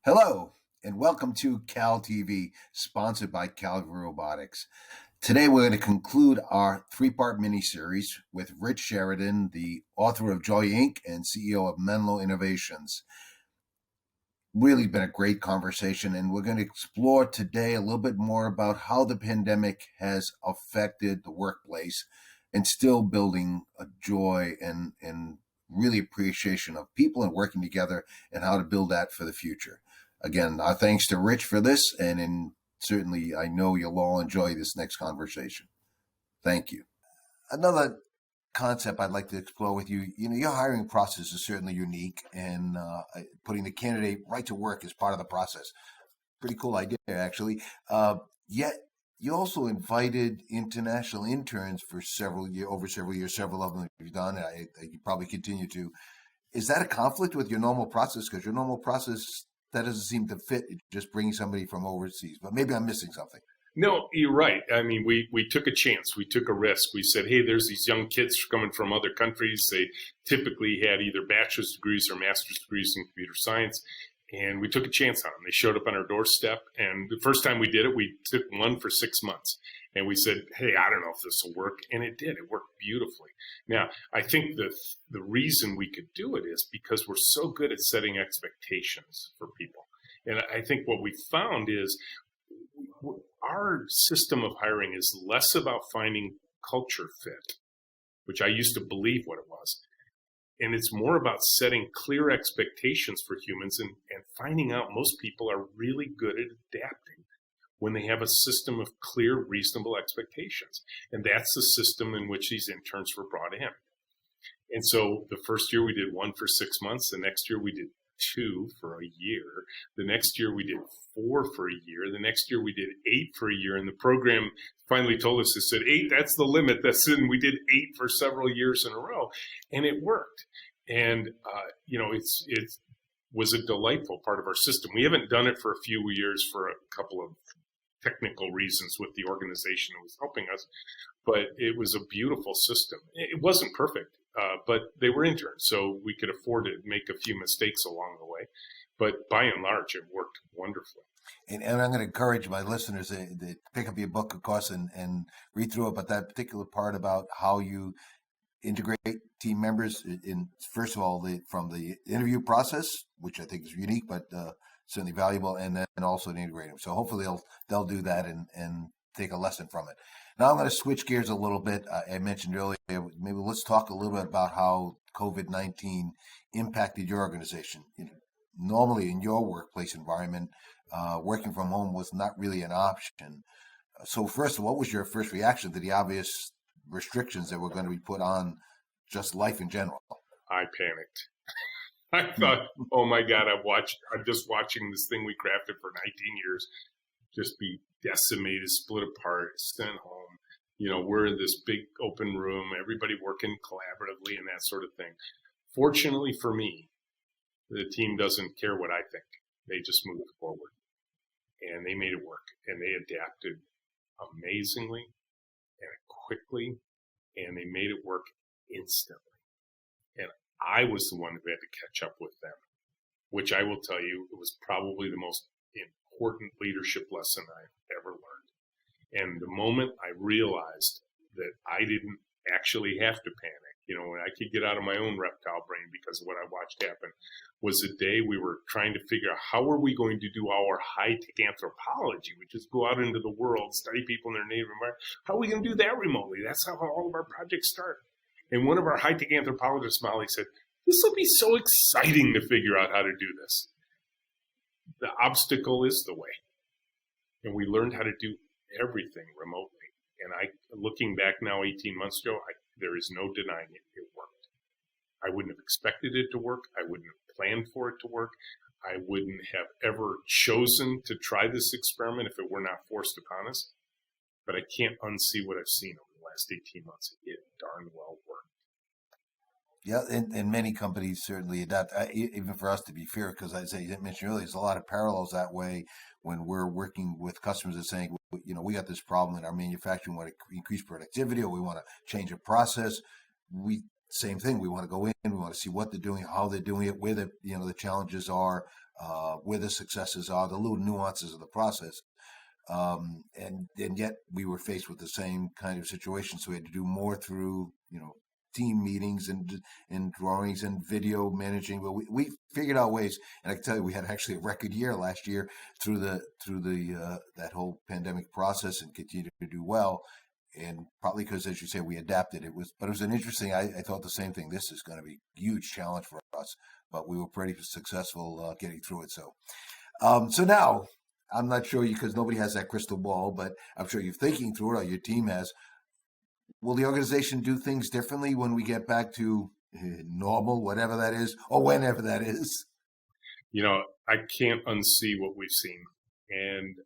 Hello, and welcome to Cal TV, sponsored by Calvary Robotics. Today, we're going to conclude our three-part mini-series with Rich Sheridan, the author of Joy Inc. and CEO of Menlo Innovations. Really been a great conversation, and we're going to explore today a little bit more about how the pandemic has affected the workplace and still building a joy and really appreciation of people and working together and how to build that for the future. Again, our thanks to Rich for this, and certainly I know you'll all enjoy this next conversation. Thank you. Another concept I'd like to explore with you, your hiring process is certainly unique, and putting the candidate right to work is part of the process. Pretty cool idea, actually. Yet you also invited international interns for over several years. Several of them you've done. You probably continue to. Is that a conflict with your normal process? Because your normal process, that doesn't seem to fit. Just bringing somebody from overseas, but maybe I'm missing something. No, you're right. I mean, we took a chance. We took a risk. We said, hey, there's these young kids coming from other countries. They typically had either bachelor's degrees or master's degrees in computer science. And we took a chance on them. They showed up on our doorstep. And the first time we did it, we took one for 6 months. And we said, hey, I don't know if this will work. And it did. It worked beautifully. Now, I think the reason we could do it is because we're so good at setting expectations for people. And I think what we found is our system of hiring is less about finding culture fit, which I used to believe what it was. And it's more about setting clear expectations for humans and finding out most people are really good at adapting when they have a system of clear, reasonable expectations. And that's the system in which these interns were brought in. And so the first year we did one for 6 months. The next year we did two for a year. The next year we did four for a year. The next year we did 8 for a year. And the program finally told us, it said 8, that's the limit. And we did 8 for several years in a row. And it worked. And, it was a delightful part of our system. We haven't done it for a few years for a couple of technical reasons with the organization that was helping us. But it was a beautiful system. It wasn't perfect. But they were interns, so we could afford to make a few mistakes along the way. But by and large, it worked wonderfully. And I'm going to encourage my listeners to pick up your book, of course, and read through it. But that particular part about how you integrate team members, first of all, from the interview process, which I think is unique, but certainly valuable, and then also to integrate them. So hopefully they'll do that and take a lesson from it. Now I'm going to switch gears a little bit. I mentioned earlier, maybe let's talk a little bit about how COVID-19 impacted your organization. Normally in your workplace environment, working from home was not really an option. So first, what was your first reaction to the obvious restrictions that were going to be put on just life in general? I panicked. I thought, oh my God, I'm just watching this thing we crafted for 19 years just be decimated, split apart, sent home. We're in this big open room, everybody working collaboratively and that sort of thing. Fortunately for me, the team doesn't care what I think. They just move forward. And they made it work. And they adapted amazingly and quickly. And they made it work instantly. And I was the one who had to catch up with them, which I will tell you, it was probably the most important leadership lesson I've ever learned. And the moment I realized that I didn't actually have to panic, when I could get out of my own reptile brain because of what I watched happen, was the day we were trying to figure out how are we going to do our high-tech anthropology, which is go out into the world, study people in their native environment. How are we going to do that remotely? That's how all of our projects start. And one of our high-tech anthropologists, Molly, said, this will be so exciting to figure out how to do this. The obstacle is the way. And we learned how to do everything remotely. And looking back now 18 months ago, there is no denying it. It worked. I wouldn't have expected it to work. I wouldn't have planned for it to work. I wouldn't have ever chosen to try this experiment if it were not forced upon us. But I can't unsee what I've seen over the last 18 months. It darn well worked. Yeah, and many companies certainly adapt, even for us, to be fair, because as I mentioned earlier, there's a lot of parallels that way when we're working with customers that are saying, we got this problem in our manufacturing, we want to increase productivity, or we want to change a process. Same thing. We want to go in, we want to see what they're doing, how they're doing it, where the challenges are, where the successes are, the little nuances of the process. And yet we were faced with the same kind of situation. So we had to do more through, team meetings and drawings and video managing. But we figured out ways, and I can tell you, we had actually a record year last year through the that whole pandemic process, and continue to do well. And partly because, as you say, we adapted. But it was an interesting. I thought the same thing. This is going to be a huge challenge for us, but we were pretty successful getting through it. So now, I'm not sure because nobody has that crystal ball, but I'm sure you're thinking through it, or your team has. Will the organization do things differently when we get back to normal, whatever that is, or whenever that is? I can't unsee what we've seen. And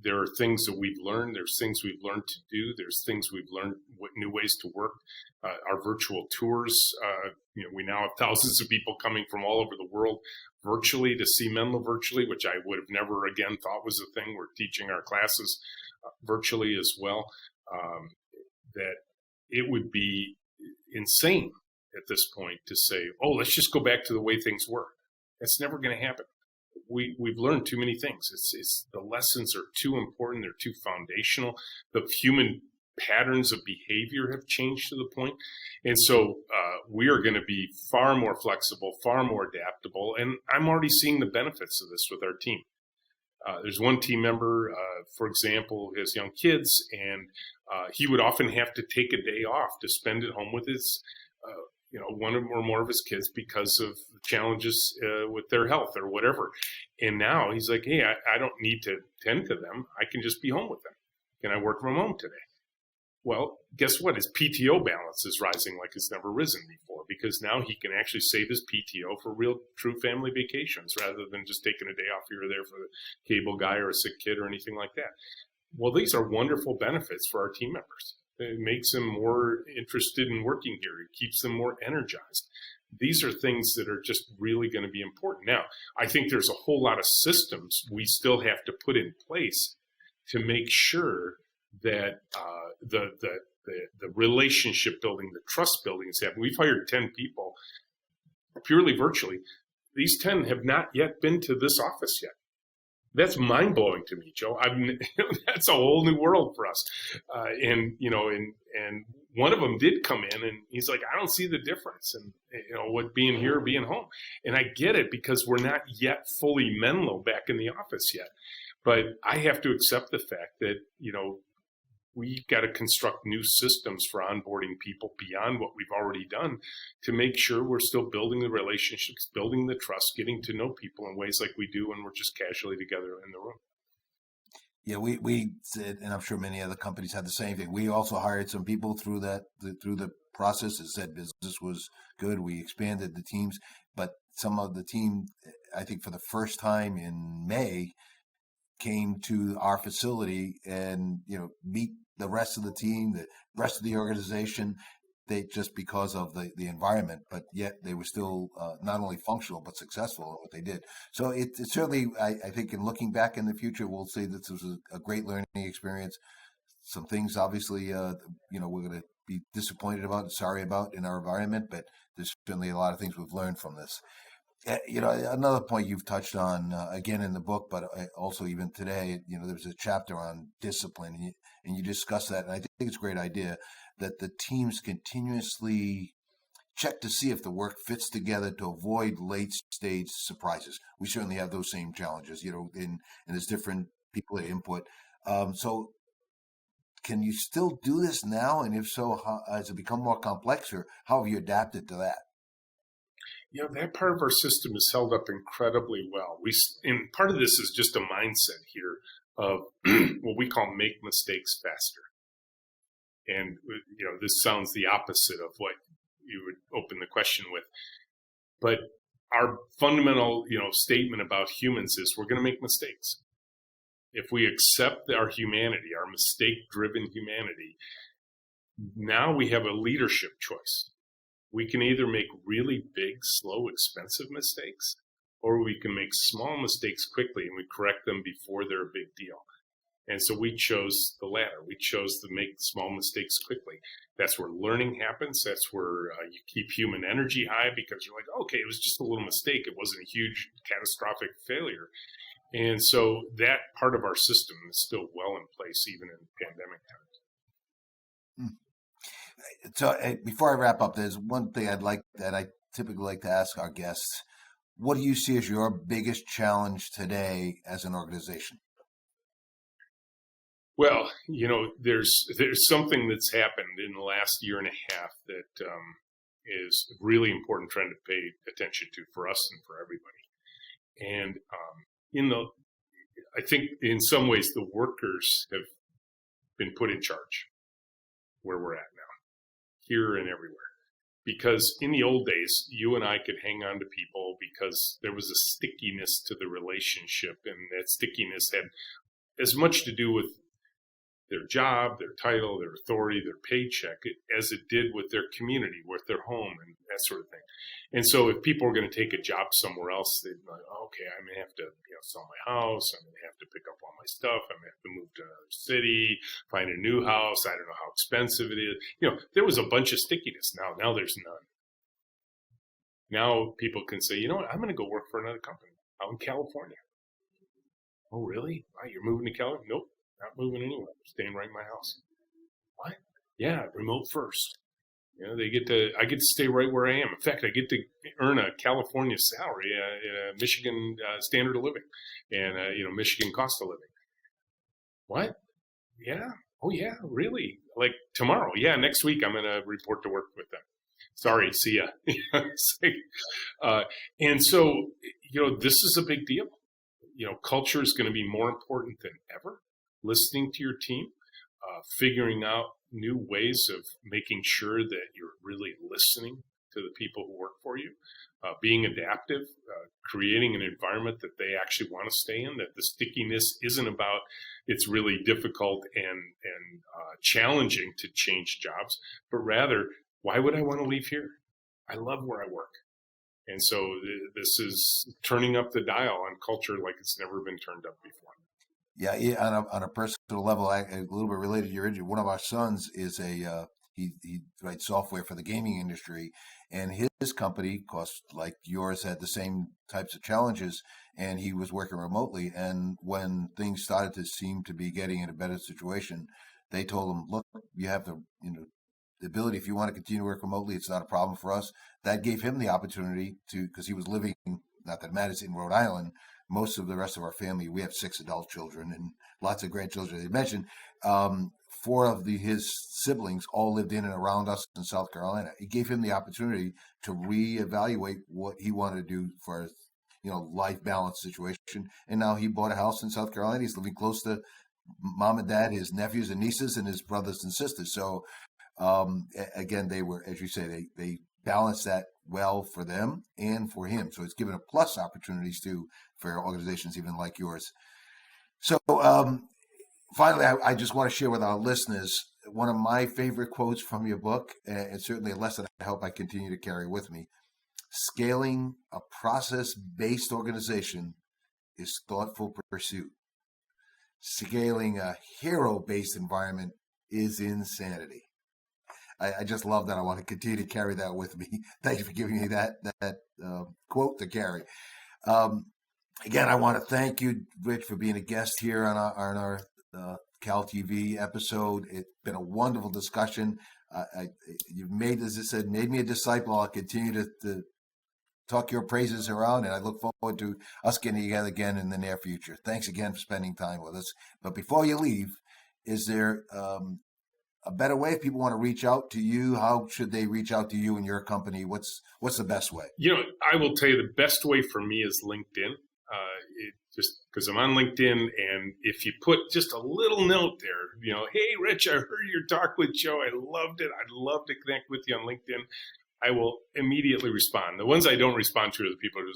there are things that we've learned. There's things we've learned to do. There's things we've learned, new ways to work. Our virtual tours, we now have thousands of people coming from all over the world virtually to see Menlo virtually, which I would have never again thought was a thing. We're teaching our classes virtually as well. That it would be insane at this point to say, oh, let's just go back to the way things were. That's never going to happen. We've learned too many things. It's the lessons are too important. They're too foundational. The human patterns of behavior have changed to the point. And so we are going to be far more flexible, far more adaptable. And I'm already seeing the benefits of this with our team. There's one team member, for example, who has young kids, and he would often have to take a day off to spend at home with his one or more of his kids because of challenges with their health or whatever. And now he's like, hey, I don't need to tend to them. I can just be home with them. Can I work from home today? Well, guess what? His PTO balance is rising like it's never risen before, because now he can actually save his PTO for real, true family vacations rather than just taking a day off here or there for the cable guy or a sick kid or anything like that. Well, these are wonderful benefits for our team members. It makes them more interested in working here. It keeps them more energized. These are things that are just really going to be important. Now, I think there's a whole lot of systems we still have to put in place to make sure that the relationship building, the trust building is happening. We've hired 10 people purely virtually. These 10 have not yet been to this office yet. That's mind blowing to me, Joe. That's a whole new world for us. And one of them did come in, and he's like, I don't see the difference in what being here or being home. And I get it, because we're not yet fully Menlo back in the office yet. But I have to accept the fact that we've got to construct new systems for onboarding people beyond what we've already done to make sure we're still building the relationships, building the trust, getting to know people in ways like we do when we're just casually together in the room. Yeah, we said, and I'm sure many other companies had the same thing. We also hired some people through the process. As said, business was good. We expanded the teams, but some of the team, I think for the first time in May, came to our facility and meet the rest of the team, the rest of the organization. They just because of the environment, but yet they were still not only functional but successful in what they did. So it certainly, I think, in looking back in the future, we'll say that this was a great learning experience. Some things, obviously, we're going to be disappointed about and sorry about in our environment, but there's certainly a lot of things we've learned from this. Another point you've touched on again in the book, but also even today, there's a chapter on discipline, and you discuss that, and I think it's a great idea that the teams continuously check to see if the work fits together to avoid late stage surprises. We certainly have those same challenges, and there's different people that input. So can you still do this now? And if so, how, has it become more complex, or how have you adapted to that? That part of our system is held up incredibly well. And part of this is just a mindset here of what we call make mistakes faster. And, this sounds the opposite of what you would open the question with. But our fundamental, statement about humans is we're going to make mistakes. If we accept our humanity, our mistake-driven humanity, now we have a leadership choice. We can either make really big, slow, expensive mistakes, or we can make small mistakes quickly and we correct them before they're a big deal. And so we chose the latter. We chose to make small mistakes quickly. That's where learning happens. That's where you keep human energy high, because you're like, okay, it was just a little mistake. It wasn't a huge catastrophic failure. And so that part of our system is still well in place, even in pandemic times. So before I wrap up, there's one thing I typically like to ask our guests. What do you see as your biggest challenge today as an organization? Well, there's something that's happened in the last year and a half that is a really important trend to pay attention to for us and for everybody. And I think in some ways the workers have been put in charge where we're at now, here and everywhere. Because in the old days, you and I could hang on to people because there was a stickiness to the relationship, and that stickiness had as much to do with their job, their title, their authority, their paycheck, as it did with their community, with their home, and that sort of thing. And so if people were going to take a job somewhere else, they'd be like, okay, I'm going to have to sell my house. I'm going to have to pick up all my stuff. I'm going to have to move to another city, find a new house. I don't know how expensive it is. There was a bunch of stickiness. Now there's none. Now people can say, you know what, I'm going to go work for another company out in California. Oh, really? Wow, you're moving to California? Nope. Not moving anywhere. I'm staying right in my house. What? Yeah, remote first. I get to stay right where I am. In fact, I get to earn a California salary, a Michigan standard of living, and Michigan cost of living. What? Yeah. Oh yeah, really? Like tomorrow? Yeah, next week I'm going to report to work with them. Sorry, see ya. And so this is a big deal. Culture is going to be more important than ever. Listening to your team, figuring out new ways of making sure that you're really listening to the people who work for you, being adaptive, creating an environment that they actually want to stay in, that the stickiness isn't about it's really difficult and challenging to change jobs, but rather, why would I want to leave here? I love where I work. And so this is turning up the dial on culture like it's never been turned up before. Yeah, on a personal level, a little bit related to your injury. One of our sons is he writes software for the gaming industry, and his company, of course, like yours, had the same types of challenges, and he was working remotely. And when things started to seem to be getting in a better situation, they told him, "Look, you have the ability, if you want to continue to work remotely, it's not a problem for us." That gave him the opportunity to, because he was living, not that it matters, in Rhode Island. Most of the rest of our family, we have 6 adult children and lots of grandchildren. They mentioned 4 of his siblings all lived in and around us in South Carolina. It gave him the opportunity to reevaluate what he wanted to do for his, life balance situation. And now he bought a house in South Carolina. He's living close to mom and dad, his nephews and nieces, and his brothers and sisters. So again, they were, as you say, they balanced that well for them and for him. So it's given a plus opportunities too for organizations even like yours. So finally, I just want to share with our listeners one of my favorite quotes from your book, and certainly a lesson I hope I continue to carry with me. Scaling a process-based organization is thoughtful pursuit. Scaling a hero-based environment is insanity. I just love that. I want to continue to carry that with me. Thank you for giving me that quote to carry. Again, I want to thank you, Rich, for being a guest here on our Cal TV episode. It's been a wonderful discussion. You've made, as I said, made me a disciple. I'll continue to talk your praises around, and I look forward to us getting together again in the near future. Thanks again for spending time with us. But before you leave, is there a better way if people want to reach out to you? How should they reach out to you and your company? What's the best way? I will tell you the best way for me is LinkedIn. Just because I'm on LinkedIn, and if you put just a little note there, hey, Rich, I heard your talk with Joe. I loved it. I'd love to connect with you on LinkedIn. I will immediately respond. The ones I don't respond to are the people who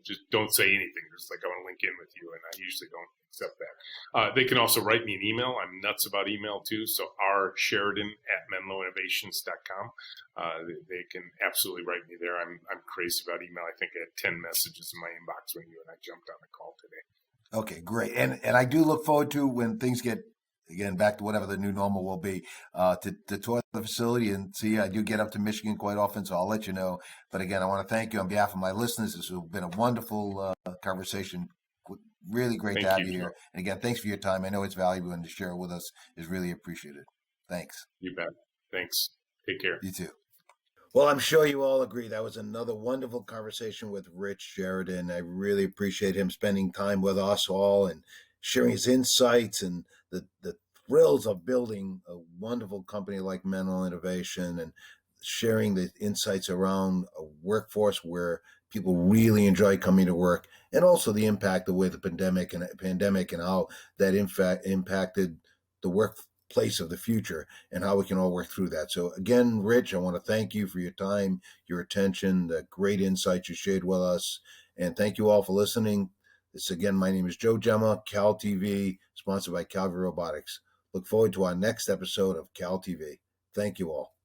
just don't say anything. Just like, I want to link in with you, and I usually don't accept that. They can also write me an email. I'm nuts about email too. So rsheridan@menloinnovations.com. They can absolutely write me there. I'm crazy about email. I think I had 10 messages in my inbox when you and I jumped on the call today. Okay, great. And I do look forward to when things get again back to whatever the new normal will be, to tour the facility and see. I do get up to Michigan quite often, so I'll let you know. But again, I want to thank you on behalf of my listeners. This has been a wonderful conversation. Really great to Thank have you, you Joe. here. And again, thanks for your time. I know it's valuable, and to share it with us is really appreciated. Thanks. You bet. Thanks. Take care. You too. Well, I'm sure you all agree that was another wonderful conversation with Rich Sheridan. I really appreciate him spending time with us all and sharing his insights and the thrills of building a wonderful company like Mental Innovation and sharing the insights around a workforce where people really enjoy coming to work, and also the impact of with the pandemic and how that in fact impacted the workplace of the future and how we can all work through that. So again, Rich, I want to thank you for your time, your attention, the great insights you shared with us, and thank you all for listening. This again, my name is Joe Gemma, Cal TV, sponsored by Calvary Robotics. Look forward to our next episode of Cal TV. Thank you all.